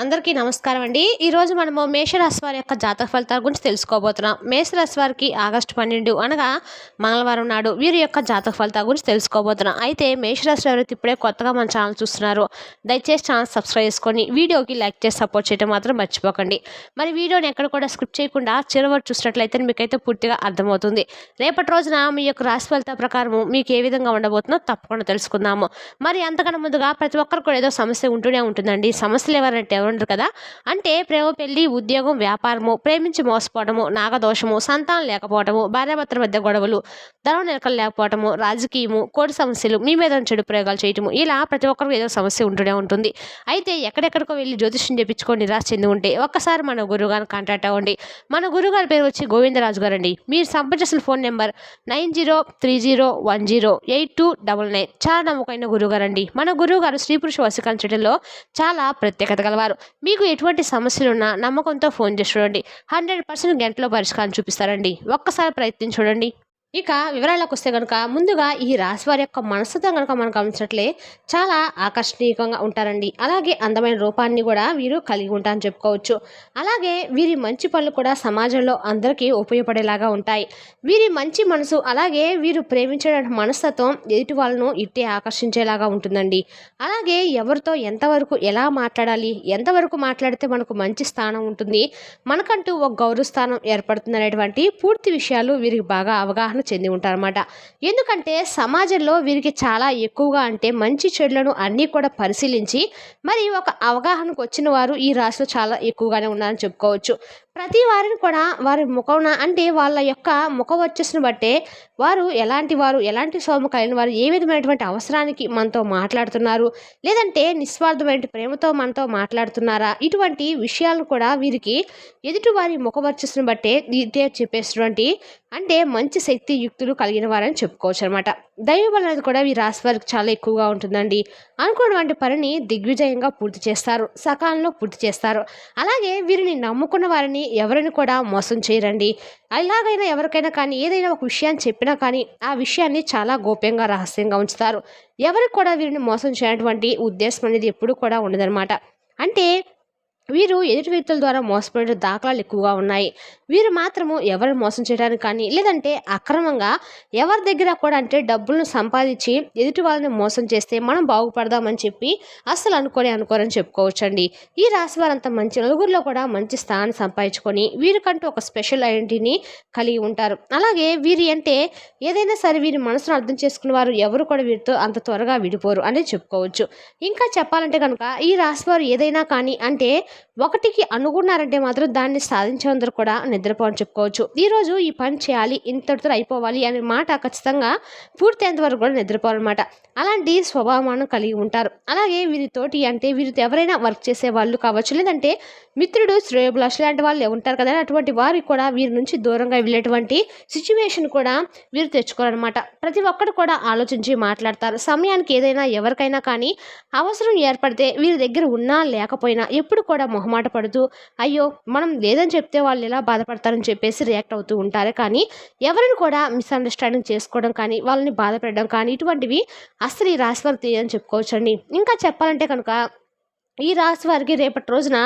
అందరికీ నమస్కారం అండి. ఈరోజు మనము మేషరాశి వారి యొక్క జాతక ఫలితాల గురించి తెలుసుకోబోతున్నాం. మేషరాశి వారికి ఆగస్టు 12 అనగా మంగళవారం నాడు వీరి యొక్క జాతక ఫలితాల గురించి తెలుసుకోబోతున్నాం. అయితే మేషరాశి ఎవరైతే ఇప్పుడే కొత్తగా మన ఛానల్ చూస్తున్నారో దయచేసి ఛానల్ సబ్స్క్రైబ్ చేసుకొని వీడియోకి లైక్ చేసి సపోర్ట్ చేయడం మాత్రం మర్చిపోకండి. మరి వీడియోని ఎక్కడ కూడా స్కిప్ చేయకుండా చివరి వరకు చూసినట్లయితే మీకైతే పూర్తిగా అర్థమవుతుంది. రేపటి రోజున మీ యొక్క రాశి ఫలితాల ప్రకారం మీకు ఏ విధంగా ఉండబోతుందో తప్పకుండా తెలుసుకుందాము. మరి అంతకన్నా ముందుగా ప్రతి ఒక్కరు కూడా ఏదో సమస్య ఉంటూనే ఉంటుందండి. సమస్యలు ఎవరంటే ఉండరు కదా. అంటే ప్రేమ, పెళ్లి, ఉద్యోగం, వ్యాపారము, ప్రేమించి మోసపోవటము, నాగదోషము, సంతానం లేకపోవటము, భార్యాభర్తల మధ్య గొడవలు, ధనం నిలకలు లేకపోవటము, రాజకీయము, కోర్టు సమస్యలు, మీ మీద చెడు ప్రయోగాలు చేయటము, ఇలా ప్రతి ఒక్కరికి ఏదో సమస్య ఉంటూనే ఉంటుంది. అయితే ఎక్కడెక్కడికో వెళ్ళి జ్యోతిష్యం చేయించుకొని నిరాశ చెంది ఉంటే ఒక్కసారి మన గురువుగారిని కాంటాక్ట్ అవ్వండి. మన గురువుగారి పేరు వచ్చి గోవిందరాజు గారు అండి. మీరు సంప్రదించిన ఫోన్ నెంబర్ 9030108299. చాలా నమ్మకమైన గురువుగారు అండి. మన గురువుగారు స్త్రీ పురుష వశీకరణ చేయడంలో చాలా ప్రత్యేకత గలవారు. మీకు ఎటువంటి సమస్యలున్నా నమ్మకంతో ఫోన్ చేసి చూడండి. 100% గంటలో పరిష్కారం చూపిస్తారండి. ఒక్కసారి ప్రయత్నించి చూడండి. ఇక వివరాలకు వస్తే కనుక ముందుగా ఈ రాశి వారి యొక్క మనస్తత్వం కనుక మనం గమనించినట్లే చాలా ఆకర్షణీయంగా ఉంటారండి. అలాగే అందమైన రూపాన్ని కూడా వీరు కలిగి ఉంటారని చెప్పుకోవచ్చు. అలాగే వీరి మంచి పనులు కూడా సమాజంలో అందరికీ ఉపయోగపడేలాగా ఉంటాయి. వీరి మంచి మనసు అలాగే వీరు ప్రేమించే మనస్తత్వం ఎదుటి వాళ్ళను ఇట్టే ఆకర్షించేలాగా ఉంటుందండి. అలాగే ఎవరితో ఎంతవరకు ఎలా మాట్లాడాలి, ఎంతవరకు మాట్లాడితే మనకు మంచి స్థానం ఉంటుంది, మనకంటూ ఒక గౌరవ స్థానం ఏర్పడుతుంది అనేటువంటి పూర్తి విషయాలు వీరికి బాగా అవగాహన చెంది ఉంటారన్నమాట. ఎందుకంటే సమాజంలో వీరికి చాలా ఎక్కువగా అంటే మంచి చెడులను అన్నీ కూడా పరిశీలించి మరి ఒక అవగాహనకు వచ్చిన వారు ఈ రాశిలో చాలా ఎక్కువగానే ఉన్నారని చెప్పుకోవచ్చు. ప్రతి వారిని కూడా వారి ముఖమున అంటే వాళ్ళ యొక్క ముఖ వచ్చస్సును బట్టే వారు ఎలాంటి స్వభావం కలిగిన వారు, ఏ విధమైనటువంటి అవసరానికి మనతో మాట్లాడుతున్నారు, లేదంటే నిస్వార్థమైన ప్రేమతో మనతో మాట్లాడుతున్నారా, ఇటువంటి విషయాలను కూడా వీరికి ఎదుటి వారి ముఖ వచ్చస్సును బట్టే చెప్పేసినటువంటి అంటే మంచి శక్తి యుక్తులు కలిగిన వారని చెప్పుకోవచ్చు అనమాట. దైవబలం అనేది కూడా ఈ రాశి వారికి చాలా ఎక్కువగా ఉంటుందండి. అనుకున్నటువంటి పనిని దిగ్విజయంగా పూర్తి చేస్తారు, సకాలంలో పూర్తి చేస్తారు. అలాగే వీరిని నమ్ముకున్న వారిని ఎవరిని కూడా మోసం చేయరండి. ఎలాగైనా ఎవరికైనా కానీ ఏదైనా ఒక విషయాన్ని చెప్పినా కానీ ఆ విషయాన్ని చాలా గోప్యంగా రహస్యంగా ఉంచుతారు. ఎవరికి కూడా వీరిని మోసం చేయనటువంటి ఉద్దేశం అనేది ఎప్పుడు కూడా ఉండదన్నమాట. అంటే వీరు ఎదుటి వ్యక్తుల ద్వారా మోసపోయిన దాఖలాలు ఎక్కువగా ఉన్నాయి. వీరు మాత్రము ఎవరిని మోసం చేయడానికి కానీ లేదంటే అక్రమంగా ఎవరి దగ్గర కూడా అంటే డబ్బులను సంపాదించి ఎదుటి వాళ్ళని మోసం చేస్తే మనం బాగుపడదామని చెప్పి అస్సలు అనుకోరని చెప్పుకోవచ్చండి. ఈ రాశి వారంతా మంచి నలుగురిలో కూడా మంచి స్థానాన్ని సంపాదించుకొని వీరికంటూ ఒక స్పెషల్ ఐడెంటిటీని కలిగి ఉంటారు. అలాగే వీరి అంటే ఏదైనా సరే వీరి మనసును అర్థం చేసుకున్న వారు ఎవరు కూడా వీరితో అంత త్వరగా విడిపోరు అనేది చెప్పుకోవచ్చు. ఇంకా చెప్పాలంటే కనుక ఈ రాశి వారు ఏదైనా కానీ అంటే ఒకటికి అనుకున్నారంటే మాత్రం దాన్ని సాధించేందరూ కూడా నిద్రపోవని చెప్పుకోవచ్చు. ఈరోజు ఈ పని చేయాలి, ఇంతటితో అయిపోవాలి అనే మాట ఖచ్చితంగా పూర్తయ్యేంత వరకు కూడా నిద్రపోవాలన్నమాట. అలాంటి స్వభావాన్ని కలిగి ఉంటారు. అలాగే వీరితోటి అంటే వీరితో ఎవరైనా వర్క్ చేసే వాళ్ళు కావచ్చు, లేదంటే మిత్రుడు, శ్రేయోభిలాష్ లాంటి వాళ్ళు ఉంటారు కదా, అటువంటి వారికి కూడా వీరి నుంచి దూరంగా వెళ్ళేటువంటి సిచ్యువేషన్ కూడా వీరు తెచ్చుకోవాలన్నమాట. ప్రతి ఒక్కరు కూడా ఆలోచించి మాట్లాడతారు. సమయానికి ఏదైనా ఎవరికైనా కానీ అవసరం ఏర్పడితే వీరి దగ్గర ఉన్నా లేకపోయినా ఎప్పుడు కూడా మొహమాట పడుతూ అయ్యో మనం లేదని చెప్తే వాళ్ళు ఎలా బాధపడతారని చెప్పేసి రియాక్ట్ అవుతూ ఉంటారు. కానీ ఎవరిని కూడా మిస్అండర్స్టాండింగ్ చేసుకోవడం కానీ వాళ్ళని బాధపడడం కానీ ఇటువంటివి అసలు ఈ రాశి వారికి తెలియదని చెప్పుకోవచ్చండి. ఇంకా చెప్పాలంటే కనుక ఈ రాశి వారికి రేపటి రోజున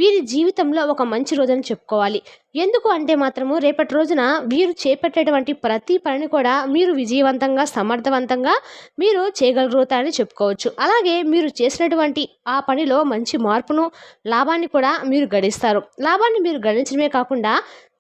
వీరి జీవితంలో ఒక మంచి రోజని చెప్పుకోవాలి. ఎందుకు అంటే మాత్రము రేపటి రోజున వీరు చేపట్టేటువంటి ప్రతి పనిని కూడా మీరు విజయవంతంగా, సమర్థవంతంగా మీరు చేయగలుగుతారని చెప్పుకోవచ్చు. అలాగే మీరు చేసినటువంటి ఆ పనిలో మంచి మార్పును, లాభాన్ని కూడా మీరు గడిస్తారు. లాభాన్ని మీరు గడించడమే కాకుండా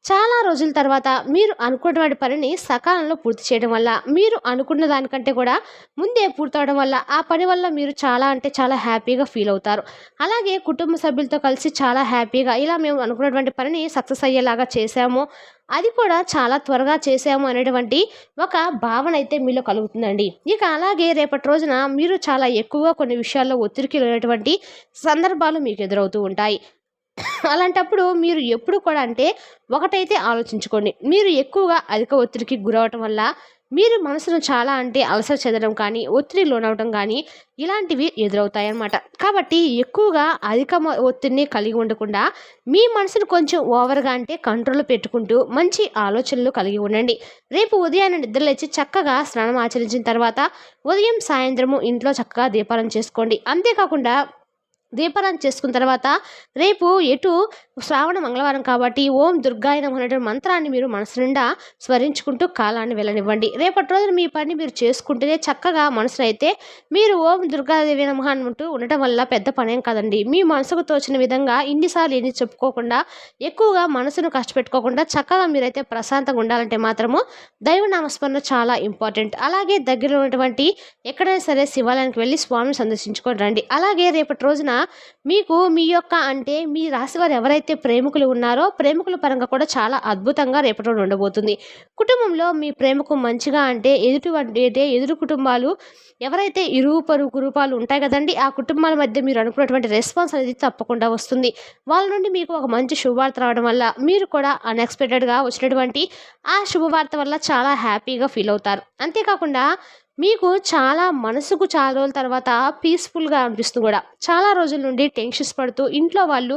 చాలా రోజుల తర్వాత మీరు అనుకున్నటువంటి పనిని సకాలంలో పూర్తి చేయడం వల్ల, మీరు అనుకున్న దానికంటే కూడా ముందే పూర్తవడం వల్ల ఆ పని వల్ల మీరు చాలా అంటే చాలా హ్యాపీగా ఫీల్ అవుతారు. అలాగే కుటుంబ సభ్యులతో కలిసి చాలా హ్యాపీగా ఇలా మేము అనుకున్నటువంటి పనిని సక్సెస్ అయ్యేలాగా చేశాము, అది కూడా చాలా త్వరగా చేసాము అనేటువంటి ఒక భావన అయితే మీలో కలుగుతుందండి. ఇక అలాగే రేపటి రోజున మీరు చాలా ఎక్కువగా కొన్ని విషయాల్లో ఒత్తిడికి వెళ్ళేటువంటి సందర్భాలు మీకు ఎదురవుతూ ఉంటాయి. అలాంటప్పుడు మీరు ఎప్పుడు కూడా అంటే ఒకటైతే ఆలోచించుకోండి. మీరు ఎక్కువగా అధిక ఒత్తిడికి గురవటం వల్ల మీరు మనసును చాలా అంటే అలసట చెందడం కానీ, ఒత్తిడి లోనవటం కానీ ఇలాంటివి ఎదురవుతాయన్నమాట. కాబట్టి ఎక్కువగా ఒత్తిడిని కలిగి ఉండకుండా మీ మనసును కొంచెం ఓవర్గా అంటే కంట్రోల్లో పెట్టుకుంటూ మంచి ఆలోచనలు కలిగి ఉండండి. రేపు ఉదయాన్నే నిద్రలేచి చక్కగా స్నానం ఆచరించిన తర్వాత ఉదయం సాయంత్రము ఇంట్లో చక్కగా దీపాలను చేసుకోండి. అంతేకాకుండా దీపారాధన చేసుకున్న తర్వాత రేపు శ్రావణ మంగళవారం కాబట్టి ఓం దుర్గాయ నమః అనేటువంటి మంత్రాన్ని మీరు మనసు నిండా స్మరించుకుంటూ కాలాన్ని వెళ్ళనివ్వండి. రేపటి రోజున మీ పని మీరు చేసుకుంటేనే చక్కగా మనసునైతే మీరు ఓం దుర్గాదేవి నమః అంటూ ఉండటం వల్ల పెద్ద పనేం కాదండి. మీ మనసుకు తోచిన విధంగా ఇన్నిసార్లు ఎన్ని చెప్పుకోకుండా ఎక్కువగా మనసును కష్టపెట్టుకోకుండా చక్కగా మీరైతే ప్రశాంతంగా ఉండాలంటే మాత్రము దైవనామస్మరణ చాలా ఇంపార్టెంట్. అలాగే దగ్గరలో ఉన్నటువంటి ఎక్కడైనా సరే శివాలయానికి వెళ్ళి స్వామిని సందర్శించుకొని రండి. అలాగే రేపటి రోజున మీకు మీ యొక్క అంటే మీ రాశి వారు ఎవరైతే ప్రేమికులు ఉన్నారో ప్రేమికుల పరంగా కూడా చాలా అద్భుతంగా రేపటి రోజు ఉండబోతుంది. కుటుంబంలో మీ ప్రేమకు మంచిగా అంటే ఎదురు కుటుంబాలు ఎవరైతే ఇరుగు పొరుగు రూపాలు ఉంటాయి కదండి, ఆ కుటుంబాల మధ్య మీరు అనుకున్నటువంటి రెస్పాన్స్ అనేది తప్పకుండా వస్తుంది. వాళ్ళ నుండి మీకు ఒక మంచి శుభవార్త రావడం వల్ల మీరు కూడా అన్ఎక్స్పెక్టెడ్గా వచ్చినటువంటి ఆ శుభవార్త వల్ల చాలా హ్యాపీగా ఫీల్ అవుతారు. అంతేకాకుండా మీకు మనసుకు చాలా రోజుల తర్వాత పీస్ఫుల్గా అనిపిస్తుంది కూడా. చాలా రోజుల నుండి టెన్షన్స్ పడుతూ ఇంట్లో వాళ్ళు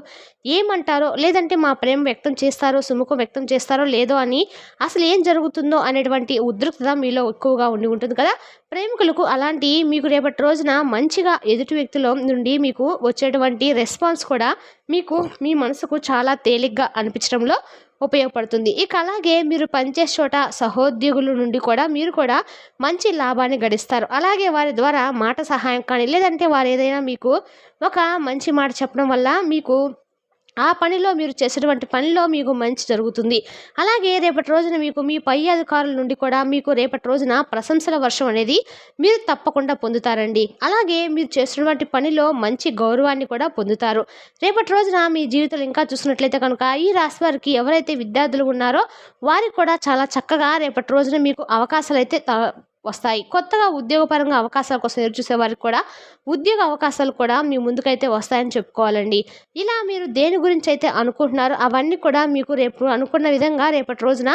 ఏమంటారో లేదంటే మా ప్రేమ వ్యక్తం చేస్తారో సుముఖం వ్యక్తం చేస్తారో లేదో అని అసలు ఏం జరుగుతుందో అనేటువంటి ఉద్రిక్తత మీలో ఎక్కువగా ఉండి ఉంటుంది కదా. ప్రేమికులకు అలాంటి మీకు రేపటి రోజున మంచిగా ఎదుటి వ్యక్తుల నుండి మీకు వచ్చేటువంటి రెస్పాన్స్ కూడా మీకు మీ మనసుకు చాలా తేలిగ్గా అనిపించడంలో ఉపయోగపడుతుంది. ఇక అలాగే మీరు పనిచేసే చోట సహోద్యోగుల నుండి కూడా మీరు కూడా మంచి లాభాన్ని గడిస్తారు. అలాగే వారి ద్వారా మాట సహాయం కానీ లేదంటే వారు ఏదైనా మీకు ఒక మంచి మాట చెప్పడం వల్ల మీకు ఆ పనిలో మీరు చేసేటువంటి పనిలో మీకు మంచి జరుగుతుంది. అలాగే రేపటి రోజున మీకు మీ పై అధికారుల నుండి కూడా మీకు రేపటి రోజున ప్రశంసల వర్షం అనేది మీరు తప్పకుండా పొందుతారండి. అలాగే మీరు చేసినటువంటి పనిలో మంచి గౌరవాన్ని కూడా పొందుతారు. రేపటి రోజున మీ జీవితంలో ఇంకా చూసినట్లయితే కనుక ఈ రాశి వారికి ఎవరైతే విద్యార్థులు ఉన్నారో వారికి కూడా చాలా చక్కగా రేపటి రోజున మీకు అవకాశాలు అయితే వస్తాయి. కొత్తగా ఉద్యోగపరంగా అవకాశాల కోసం ఎదురు చూసే వారికి కూడా ఉద్యోగ అవకాశాలు కూడా మీ ముందుకైతే వస్తాయని చెప్పుకోవాలండి. ఇలా మీరు దేని గురించి అయితే అనుకుంటున్నారో అవన్నీ కూడా మీకు రేపు అనుకున్న విధంగా రేపటి రోజున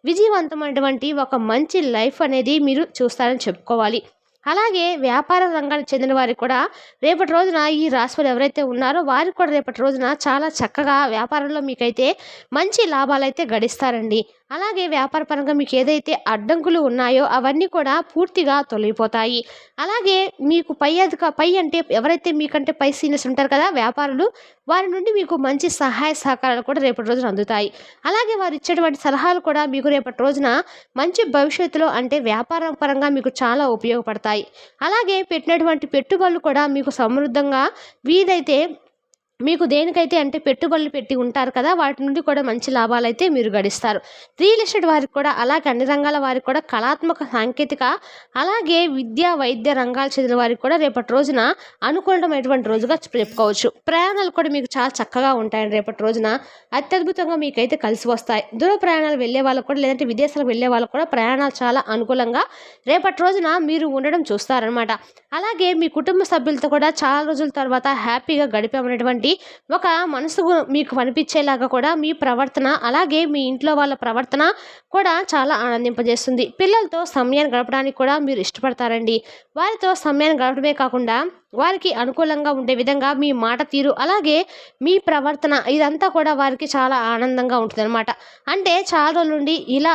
విజయవంతమైనటువంటి ఒక మంచి లైఫ్ అనేది మీరు చూస్తారని చెప్పుకోవాలి. అలాగే వ్యాపార రంగానికి చెందిన వారికి కూడా రేపటి రోజున ఈ రాశివారు ఎవరైతే ఉన్నారో వారికి కూడా రేపటి రోజున చాలా చక్కగా వ్యాపారంలో మీకైతే మంచి లాభాలు అయితే గడిస్తారండి. అలాగే వ్యాపార పరంగా మీకు ఏదైతే అడ్డంకులు ఉన్నాయో అవన్నీ కూడా పూర్తిగా తొలగిపోతాయి. అలాగే మీకు పై అంటే ఎవరైతే మీకంటే పై సీనియర్స్ ఉంటారు కదా వ్యాపారులు, వారి నుండి మీకు మంచి సహాయ సహకారాలు కూడా రేపటి రోజున అందుతాయి. అలాగే వారు ఇచ్చేటువంటి సలహాలు కూడా మీకు రేపటి రోజున మంచి భవిష్యత్తులో అంటే వ్యాపారం పరంగా మీకు చాలా ఉపయోగపడతాయి. అలాగే పెట్టినటువంటి పెట్టుబడులు కూడా మీకు సమృద్ధంగా వీలైతే మీకు దేనికైతే అంటే పెట్టుబడులు పెట్టి ఉంటారు కదా వాటి నుండి కూడా మంచి లాభాలు అయితే మీరు గడిస్తారు. రియల్ ఎస్టేట్ వారికి కూడా అలాగే అన్ని రంగాల వారికి కూడా కళాత్మక సాంకేతిక అలాగే విద్యా వైద్య రంగాలు చెందిన వారికి కూడా రేపటి రోజున అనుకూలమైనటువంటి రోజుగా చెప్పుకోవచ్చు. ప్రయాణాలు కూడా మీకు చాలా చక్కగా ఉంటాయండి. రేపటి రోజున అత్యద్భుతంగా మీకైతే కలిసి వస్తాయి. దూర ప్రయాణాలు వెళ్ళే వాళ్ళకు కూడా లేదంటే విదేశాలకు వెళ్ళే వాళ్ళకు కూడా ప్రయాణాలు చాలా అనుకూలంగా రేపటి రోజున మీరు ఉండడం చూస్తారనమాట. అలాగే మీ కుటుంబ సభ్యులతో కూడా చాలా రోజుల తర్వాత హ్యాపీగా గడిపామనేటువంటి ఒక మనసుకు మీకు అనిపించేలాగా కూడా మీ ప్రవర్తన అలాగే మీ ఇంట్లో వాళ్ళ ప్రవర్తన కూడా చాలా ఆనందింపజేస్తుంది. పిల్లలతో సమయాన్ని గడపడానికి కూడా మీరు ఇష్టపడతారండి. వారితో సమయాన్ని గడపడమే కాకుండా వారికి అనుకూలంగా ఉండే విధంగా మీ మాట తీరు అలాగే మీ ప్రవర్తన ఇదంతా కూడా వారికి చాలా ఆనందంగా ఉంటుంది అనమాట. అంటే చాలా రోజుల నుండి ఇలా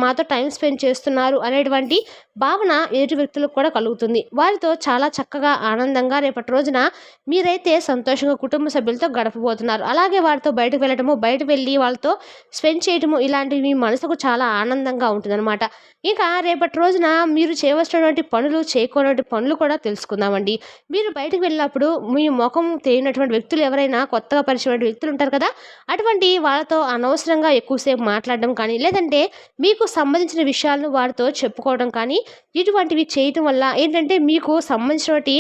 మాతో టైం స్పెండ్ చేస్తున్నారు అనేటువంటి భావన ఎదుటి వ్యక్తులకు కూడా కలుగుతుంది. వారితో చాలా చక్కగా ఆనందంగా రేపటి రోజున మీరైతే సంతోషంగా కుటుంబ సభ్యులతో గడపబోతున్నారు. అలాగే వారితో బయటకు వెళ్ళటము బయట వెళ్ళి వాళ్ళతో స్పెండ్ చేయటము ఇలాంటివి మీ మనసుకు చాలా ఆనందంగా ఉంటుందన్నమాట. ఇక రేపటి రోజున మీరు చేయవలసినటువంటి పనులు చేయకూడని పనులు కూడా తెలుసుకుందామండి. మీరు బయటకు వెళ్ళినప్పుడు మీ ముఖం తెలియనటువంటి వ్యక్తులు ఎవరైనా కొత్తగా పరిచయమైన వ్యక్తులు ఉంటారు కదా, అటువంటి వాళ్ళతో అనవసరంగా ఎక్కువసేపు మాట్లాడడం కానీ లేదంటే మీకు సంబంధించిన విషయాలను వారితో చెప్పుకోవడం కానీ ఇటువంటివి చేయటం వల్ల ఏంటంటే మీకు సంబంధించినటువంటి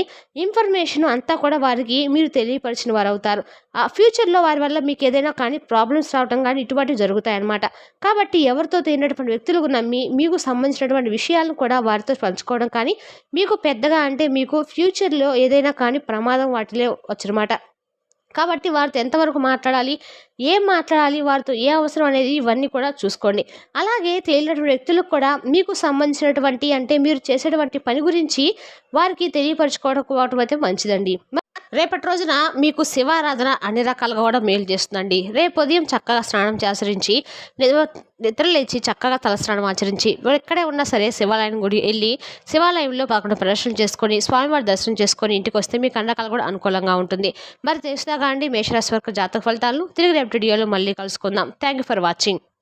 ఇన్ఫర్మేషన్ అంతా కూడా వారికి మీరు తెలియపరిచిన వారు అవుతారు. ఆ ఫ్యూచర్లో వారి వల్ల మీకు ఏదైనా కానీ ప్రాబ్లమ్స్ రావడం కానీ ఇటువంటివి జరుగుతాయి అన్నమాట. కాబట్టి ఎవరితో తెలియనటువంటి వ్యక్తులకు నమ్మి మీకు సంబంధించినటువంటి విషయాలను కూడా వారితో పంచుకోవడం కానీ మీకు పెద్దగా అంటే మీకు ఫ్యూచర్లో ఏదైనా కానీ ప్రమాదం వాటిలో వచ్చనమాట. కాబట్టి వారితో ఎంతవరకు మాట్లాడాలి, ఏం మాట్లాడాలి, వారితో ఏ అవసరం అనేది ఇవన్నీ కూడా చూసుకోండి. అలాగే తెలియనటువంటి వ్యక్తులకు కూడా మీకు సంబంధించినటువంటి అంటే మీరు చేసేటువంటి పని గురించి వారికి తెలియపరచుకోవడం అయితే మంచిదండి. రేపటి రోజున మీకు శివారాధన అన్ని రకాలుగా కూడా మేలు చేస్తుందండి. రేపు ఉదయం చక్కగా స్నానం ఆచరించి నిద్ర లేచి చక్కగా తలస్నానం ఆచరించి ఎక్కడే ఉన్నా సరే శివాలయం గుడి వెళ్ళి శివాలయంలో 11 ప్రదర్శనలు చేసుకొని స్వామివారి దర్శనం చేసుకొని ఇంటికి వస్తే మీకు అన్ని రకాలు కూడా అనుకూలంగా ఉంటుంది. మరి తెలిసినాగా అండి మేషరాశి వరకు జాతక ఫలితాలను తిరిగి రేపటి వీడియోలో మళ్ళీ కలుసుకుందాం. Thank you for watching.